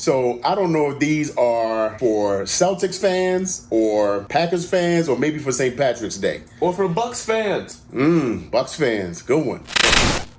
So I don't know if these are for Celtics fans or Packers fans or maybe for St. Patrick's Day. Or for Bucks fans. Bucks fans. Good one.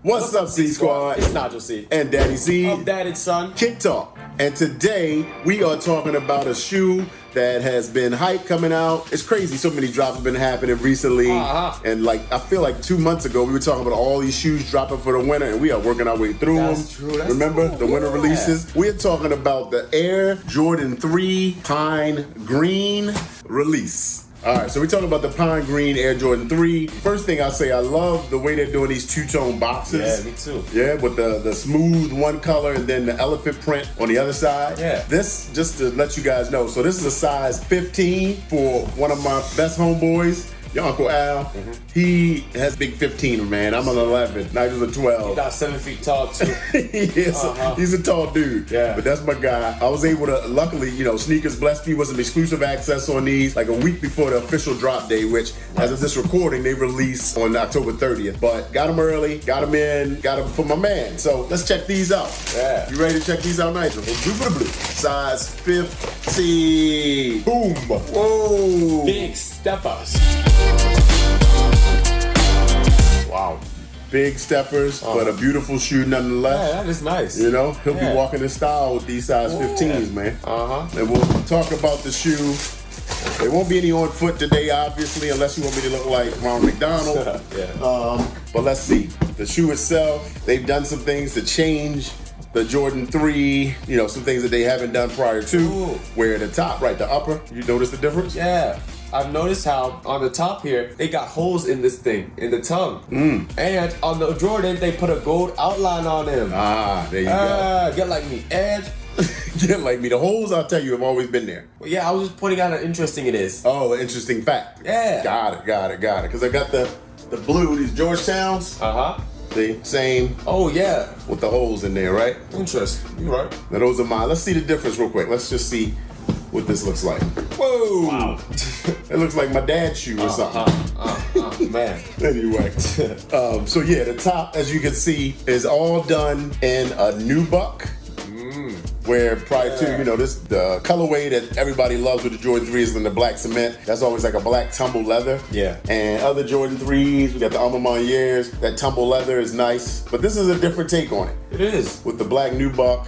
What's up, C Squad? It's Nigel C. And Daddy C. Of Daddy's son. Kick Talk. And today we are talking about a shoe that has been hype coming out. It's crazy. So many drops have been happening recently. And like, I feel like 2 months ago, we were talking about all these shoes dropping for the winter and we are working our way through them. That's true. That's Remember cool. the winter releases? We're talking about the Air Jordan 3 Pine Green release. All right, so we're talking about the Pine Green Air Jordan 3. First thing I say, I love the way they're doing these two-tone boxes. Yeah, me too. Yeah, with the smooth one color and then the elephant print on the other side. Yeah. This, just to let you guys know, so this is a size 15 for one of my best homeboys, your Uncle Al. He has big 15, man. I'm an 11. Nigel's a 12. About 7 feet tall, too. He's a tall dude. Yeah. But that's my guy. I was able to, luckily, Sneakers blessed me with some exclusive access on these like a week before the official drop day, which, as of this recording, they release on October 30th. But got them early, got them in, got them for my man. So let's check these out. Yeah. You ready to check these out, Nigel? Size 15. Boom. Whoa. Big steppers. Wow. Big steppers, but a beautiful shoe nonetheless. Yeah, that is nice. You know, he'll be walking in style with these size 15s, man. And we'll talk about the shoe. There won't be any on foot today, obviously, unless you want me to look like Ronald McDonald. But let's see. The shoe itself, they've done some things to change the Jordan 3, some things that they haven't done prior to. Where the top, right, the upper, you notice the difference? Yeah. I've noticed how on the top here, they got holes in this thing, in the tongue. And on the Jordan, they put a gold outline on him. There you go. Get like me, Edge. Get like me. The holes, I'll tell you, have always been there. Well, yeah, I was just pointing out how interesting it is. Oh, an interesting fact. Yeah. Got it. Because I got the blue, these Georgetowns. The same. Oh, yeah. With the holes in there, right? Interesting. You're right. Now, those are mine. Let's see the difference real quick. Let's just see what this looks like. Whoa! Wow. It looks like my dad's shoe or something. Man. Anyway. So yeah, the top, as you can see, is all done in a nubuck. Where prior to, the colorway that everybody loves with the Jordan 3 is in the black cement. That's always like a black tumble leather. Yeah. And other Jordan 3s, we got the Alma Maniers. That tumble leather is nice. But this is a different take on it. It is. With the black nubuck.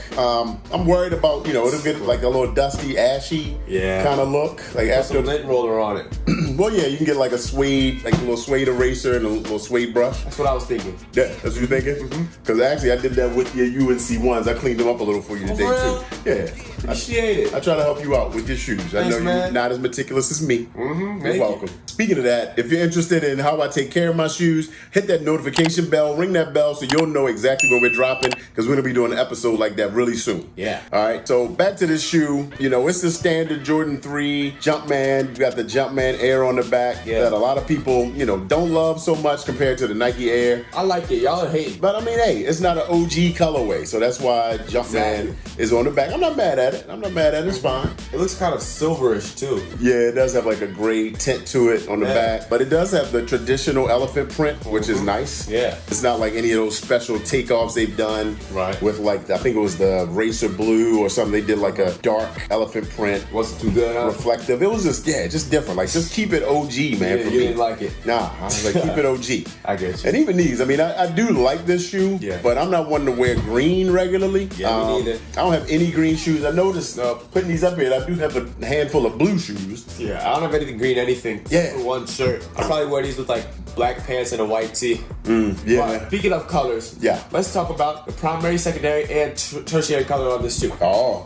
I'm worried about, it'll get like a little dusty, ashy kind of look. Like Put after some lint roller on it. Well, yeah, you can get like a suede, like a little suede eraser and a little suede brush. That's what I was thinking. Yeah, that's what you're thinking? Because actually, I did that with your UNC ones. I cleaned them up a little for you today, too. Yeah. Appreciate it. I try to help you out with your shoes. Thanks, I know man. you're not as meticulous as me. You're welcome. You. Speaking of that, if you're interested in how I take care of my shoes, hit that notification bell, ring that bell so you'll know exactly when we're dropping, because we're going to be doing an episode like that really soon. Yeah. All right, so back to this shoe. It's the standard Jordan 3 Jumpman. You got the Jumpman Air on the back that a lot of people, don't love so much compared to the Nike Air. I like it. Y'all are hating. But I mean, hey, it's not an OG colorway, so that's why Jumpman is on the back. I'm not mad at it. It's fine. It looks kind of silverish too. Yeah, it does have like a gray tint to it on the back, but it does have the traditional elephant print, which is nice. Yeah. It's not like any of those special takeoffs they've done with like, I think it was the Racer Blue or something. They did like a dark elephant print. Wasn't too good, huh? Reflective. It was just different. Like, just keep it OG, man, for me. You didn't like it? Nah, I was like, keep it OG. I get you. And even these, I mean, I do like this shoe, but I'm not one to wear green regularly. Yeah, me neither. I don't have any green shoes. I noticed putting these up here, I do have a handful of blue shoes. Yeah, I don't have anything green, anything. Yeah. For one shirt. I'll probably wear these with like black pants and a white tee. Yeah. But speaking of colors, let's talk about the primary, secondary, and tertiary color on this shoe.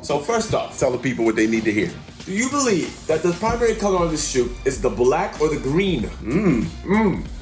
So first off, tell the people what they need to hear. Do you believe that the primary color on this shoe is the black or the green?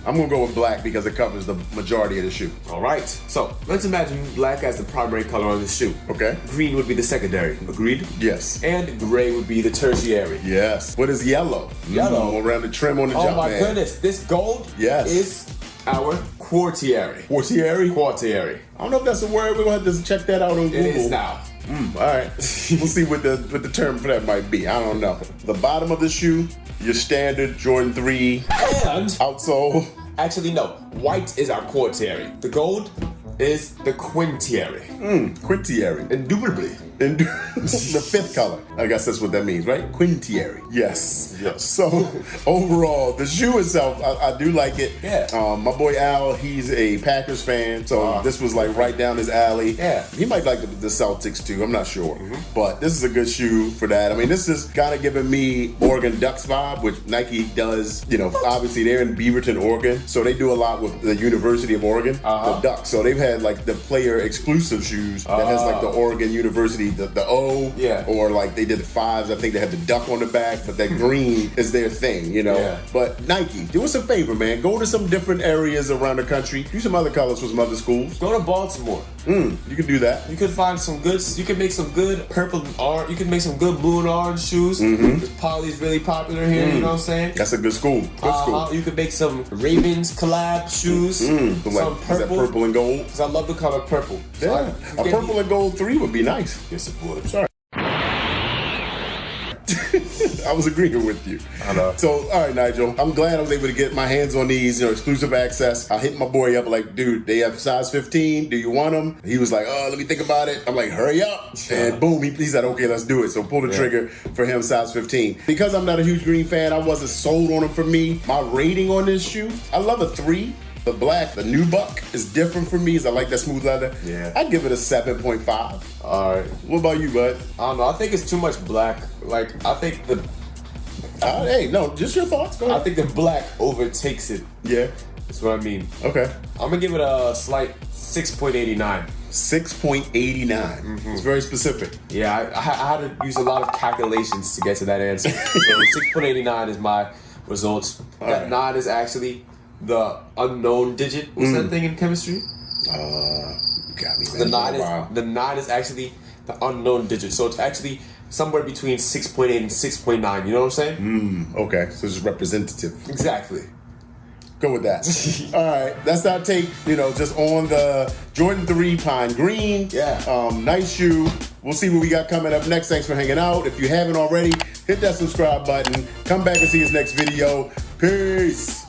I'm gonna go with black because it covers the majority of the shoe. All right. So let's imagine black as the primary color on this shoe. Okay. Green would be the secondary. Agreed? Yes. And gray would be the tertiary. Yes. What is yellow? Yellow. Around the trim on the Oh jump, my man. goodness. This gold is our quartieri. Quartieri? Quartieri. I don't know if that's a word. We're gonna have to check that out on Google. It is now. All right. We'll see what the term for that might be. I don't know. The bottom of the shoe, your standard Jordan 3 And outsole. Actually, no. White is our quartieri. The gold is the quintieri. Quintieri. Indubitably. And the fifth color. I guess that's what that means, right? Quintieri. Yes. So overall, the shoe itself, I do like it. Yeah. My boy Al, he's a Packers fan, so this was like right down his alley. Yeah. He might like the Celtics too. I'm not sure, but this is a good shoe for that. I mean, this is kind of giving me Oregon Ducks vibe, which Nike does. You know, obviously they're in Beaverton, Oregon, so they do a lot with the University of Oregon, the Ducks. So they've had like the player exclusive shoes that has like the Oregon University, the O, or like they did the 5s. I think they had the duck on the back, but that green is their thing, you know. Yeah. But Nike, do us a favor, man. Go to some different areas around the country. Do some other colors for some other schools. Go to Baltimore. You can do that. You could find some good. You can make some good purple and orange. You can make some good blue and orange shoes. Because Poly's really popular here. You know what I'm saying? That's a good school. Good school. You could make some Ravens collab shoes. Some Like, purple. is that purple and gold? Because I love the color purple. So Yeah. A purple and gold 3 would be nice. Yes, it would. Sorry. I was agreeing with you. I know. So, all right, Nigel. I'm glad I was able to get my hands on these, exclusive access. I hit my boy up like, dude, they have size 15. Do you want them? He was like, oh, let me think about it. I'm like, hurry up. And boom, he said, okay, let's do it. So pull the trigger for him, size 15. Because I'm not a huge green fan, I wasn't sold on him for me. My rating on this shoe, I love a 3. The black, the nubuck, is different for me. I like that smooth leather. Yeah. I'd give it a 7.5. All right. What about you, bud? I don't know. I think it's too much black. Like, I think the Hey, no, just your thoughts. Go I ahead. think the black overtakes it. Yeah. That's what I mean. Okay. I'm gonna give it a slight 6.89. 6.89. It's very specific. Yeah, I had to use a lot of calculations to get to that answer. So 6.89 is my results. That 9 is actually the unknown digit. What's that thing in chemistry? You got me, man. The 9 is actually the unknown digit. So it's actually somewhere between 6.8 and 6.9. You know what I'm saying? Okay, so it's representative. Exactly. Go with that. All right, that's our take, just on the Jordan 3 Pine Green. Yeah. Nice shoe. We'll see what we got coming up next. Thanks for hanging out. If you haven't already, hit that subscribe button. Come back and see us next video. Peace.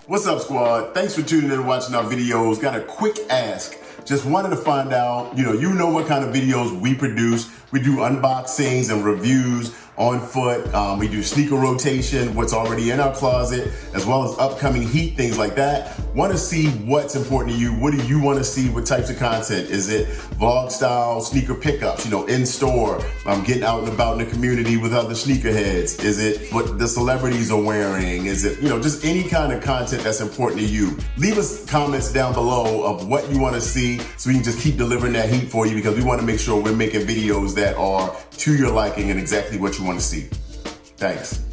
What's up, squad? Thanks for tuning in and watching our videos. Got a quick ask. Just wanted to find out, you know what kind of videos we produce. We do unboxings and reviews on foot. We do sneaker rotation, what's already in our closet, as well as upcoming heat, things like that. Want to see what's important to you. What do you want to see? What types of content? Is it vlog style sneaker pickups, in store? Getting out and about in the community with other sneakerheads? Is it what the celebrities are wearing? Is it, just any kind of content that's important to you? Leave us comments down below of what you want to see so we can just keep delivering that heat for you, because we want to make sure we're making videos that are to your liking and exactly what you want to see. Thanks.